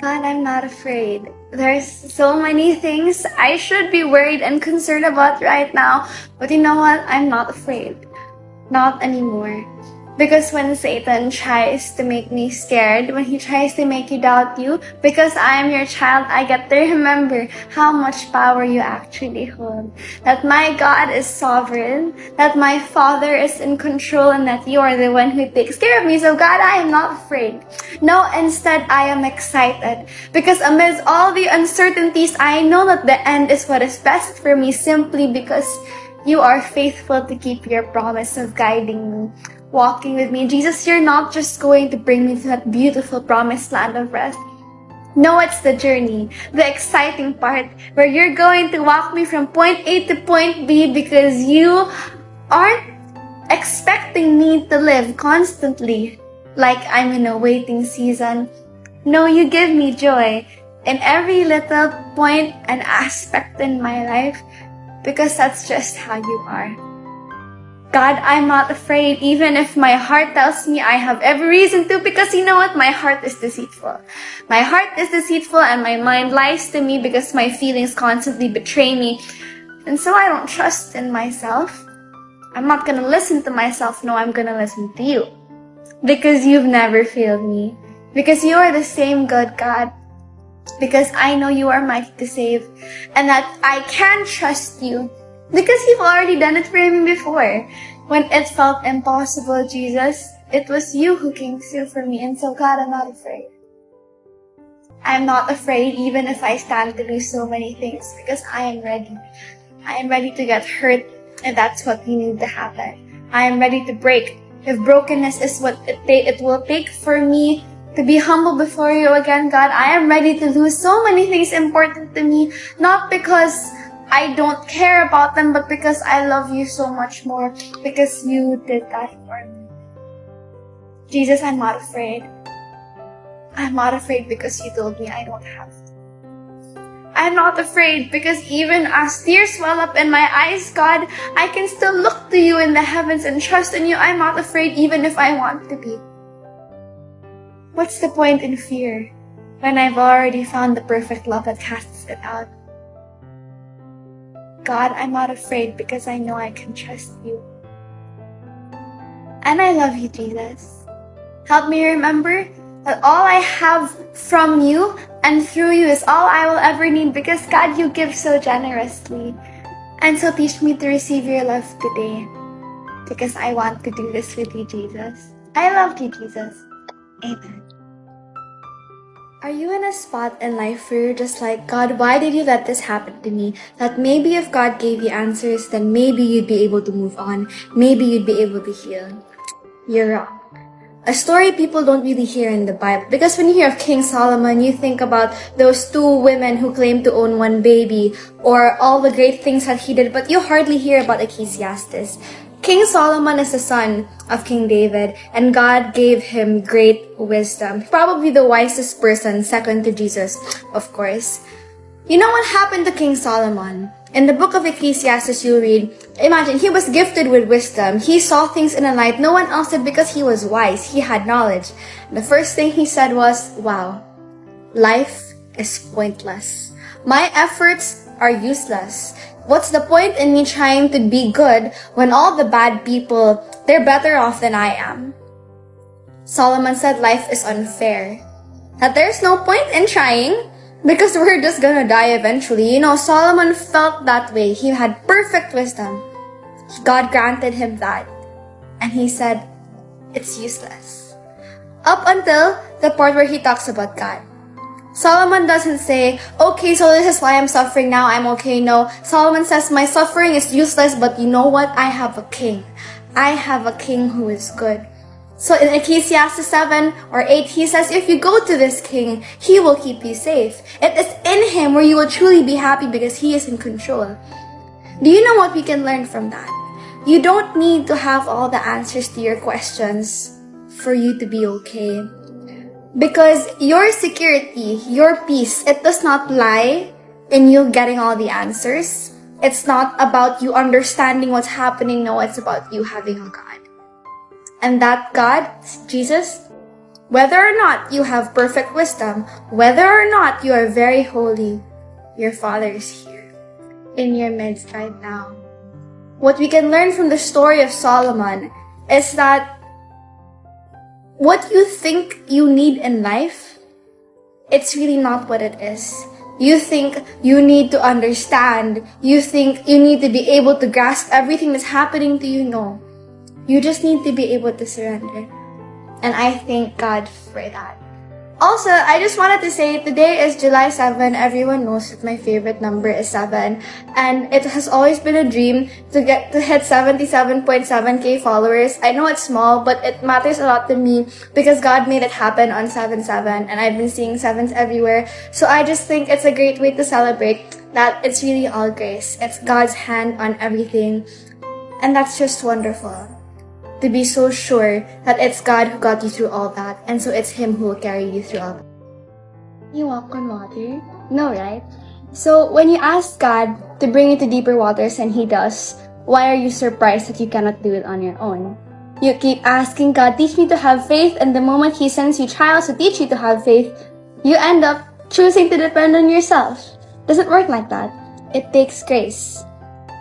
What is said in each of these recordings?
God, I'm not afraid. There's so many things I should be worried and concerned about right now. But you know what? I'm not afraid. Not anymore. Because when Satan tries to make me scared, when he tries to make you doubt you, because I am your child, I get to remember how much power you actually hold. That my God is sovereign, that my Father is in control, and that you are the one who takes care of me. So God, I am not afraid. No, instead, I am excited. Because amidst all the uncertainties, I know that the end is what is best for me simply because you are faithful to keep your promise of guiding me, walking with me. Jesus, you're not just going to bring me to that beautiful promised land of rest. No, it's the journey, the exciting part, where you're going to walk me from point A to point B because you aren't expecting me to live constantly like I'm in a waiting season. No, you give me joy in every little point and aspect in my life because that's just how you are. God, I'm not afraid even if my heart tells me I have every reason to, because you know what? My heart is deceitful. My heart is deceitful and my mind lies to me because my feelings constantly betray me. And so I don't trust in myself. I'm not gonna listen to myself. No, I'm gonna listen to you. Because you've never failed me. Because you are the same good God. Because I know you are mighty to save. And that I can trust you. Because you've already done it for me before. When it felt impossible, Jesus, it was you who came through for me. And so God, I'm not afraid. I'm not afraid even if I stand to lose so many things because I am ready. I am ready to get hurt if that's what we need to happen. I am ready to break. If brokenness is what it will take for me to be humble before you again, God, I am ready to lose so many things important to me, not because I don't care about them, but because I love you so much more, because you did that for me. Jesus, I'm not afraid. I'm not afraid because you told me I don't have to. I'm not afraid because even as tears well up in my eyes, God, I can still look to you in the heavens and trust in you. I'm not afraid even if I want to be. What's the point in fear when I've already found the perfect love that casts it out? God, I'm not afraid because I know I can trust you. And I love you, Jesus. Help me remember that all I have from you and through you is all I will ever need because, God, you give so generously. And so teach me to receive your love today because I want to do this with you, Jesus. I love you, Jesus. Amen. Are you in a spot in life where you're just like, God, why did you let this happen to me? That maybe if God gave you answers, then maybe you'd be able to move on. Maybe you'd be able to heal. You're wrong. A story people don't really hear in the Bible. Because when you hear of King Solomon, you think about those two women who claimed to own one baby, or all the great things that he did, but you hardly hear about Ecclesiastes. King Solomon is the son of King David, and God gave him great wisdom. Probably the wisest person, second to Jesus, of course. You know what happened to King Solomon? In the book of Ecclesiastes, you read, imagine, he was gifted with wisdom. He saw things in a light no one else did because he was wise. He had knowledge. The first thing he said was, wow, life is pointless. My efforts are useless. What's the point in me trying to be good when all the bad people, they're better off than I am? Solomon said life is unfair. That there's no point in trying because we're just gonna die eventually. You know, Solomon felt that way. He had perfect wisdom. God granted him that. And he said, it's useless. Up until the part where he talks about God. Solomon doesn't say, okay, so this is why I'm suffering now, I'm okay. No, Solomon says, my suffering is useless, but you know what? I have a king. I have a king who is good. So in Ecclesiastes 7 or 8, he says, if you go to this king, he will keep you safe. It is in him where you will truly be happy because he is in control. Do you know what we can learn from that? You don't need to have all the answers to your questions for you to be okay. Because your security, your peace, it does not lie in you getting all the answers. It's not about you understanding what's happening. No, it's about you having a God. And that God, Jesus, Whether or not you have perfect wisdom, whether or not you are very holy, your Father is here in your midst right now. What we can learn from the story of Solomon is that what you think you need in life, it's really not what it is. You think you need to understand. You think you need to be able to grasp everything that's happening to you. No. You just need to be able to surrender. And I thank God for that. Also, I just wanted to say today is July 7. Everyone knows that my favorite number is 7. And it has always been a dream to hit 77.7k followers. I know it's small, but it matters a lot to me because God made it happen on 7/7 and I've been seeing 7s everywhere. So I just think it's a great way to celebrate that it's really all grace. It's God's hand on everything. And that's just wonderful. To be so sure that it's God who got you through all that, and so it's Him who will carry you through all that. You walk on water? No, right? So when you ask God to bring you to deeper waters and He does, why are you surprised that you cannot do it on your own? You keep asking God, teach me to have faith, and the moment He sends you trials to teach you to have faith, you end up choosing to depend on yourself. Doesn't work like that. It takes grace.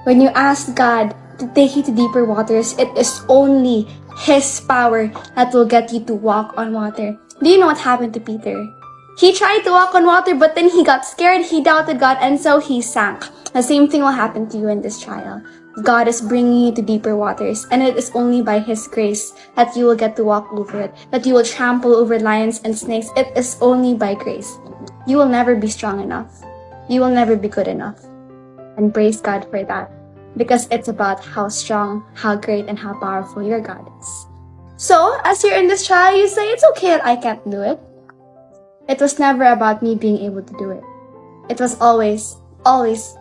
When you ask God to take you to deeper waters, it is only His power that will get you to walk on water. Do you know what happened to Peter? He tried to walk on water, but then he got scared, he doubted God, and so he sank. The same thing will happen to you in this trial. God is bringing you to deeper waters, and it is only by His grace that you will get to walk over it, that you will trample over lions and snakes. It is only by grace. You will never be strong enough. You will never be good enough. And praise God for that. Because it's about how strong, how great, and how powerful your God is. So, as you're in this trial, you say, it's okay that I can't do it. It was never about me being able to do it. It was always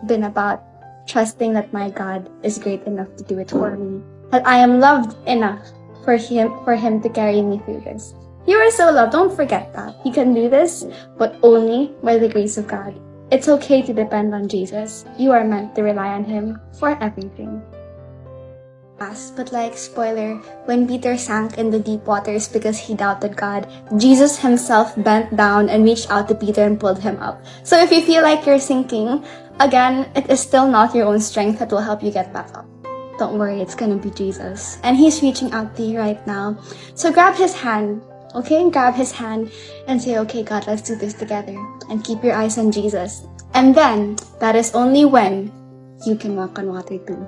been about trusting that my God is great enough to do it for me. That I am loved enough for Him to carry me through this. You are so loved, don't forget that. You can do this, but only by the grace of God. It's okay to depend on Jesus. You are meant to rely on Him for everything. But like, spoiler, when Peter sank in the deep waters because he doubted God, Jesus Himself bent down and reached out to Peter and pulled him up. So if you feel like you're sinking, again, it is still not your own strength that will help you get back up. Don't worry, it's gonna be Jesus. And He's reaching out to you right now. So grab His hand. Okay, grab His hand and say, okay, God, let's do this together. And keep your eyes on Jesus. And then, that is only when you can walk on water too.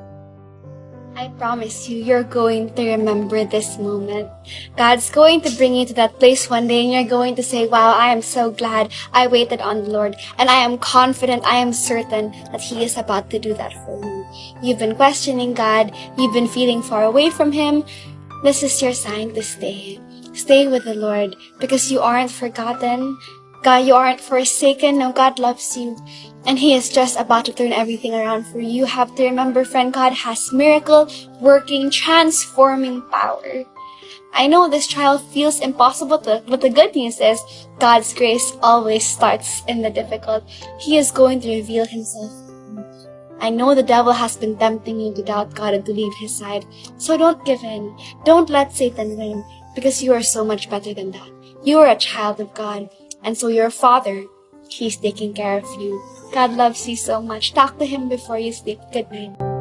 I promise you, you're going to remember this moment. God's going to bring you to that place one day and you're going to say, wow, I am so glad I waited on the Lord. And I am confident, I am certain that He is about to do that for me. You've been questioning God. You've been feeling far away from Him. This is your sign to stay. Stay with the Lord because you aren't forgotten. God, you aren't forsaken. No, God loves you. And He is just about to turn everything around for you. You have to remember, friend, God has miracle, working, transforming power. I know this trial feels impossible, but the good news is God's grace always starts in the difficult. He is going to reveal Himself. I know the devil has been tempting you to doubt God and to leave His side. So don't give in. Don't let Satan win. Because you are so much better than that. You are a child of God. And so your Father, He's taking care of you. God loves you so much. Talk to Him before you sleep. Good night.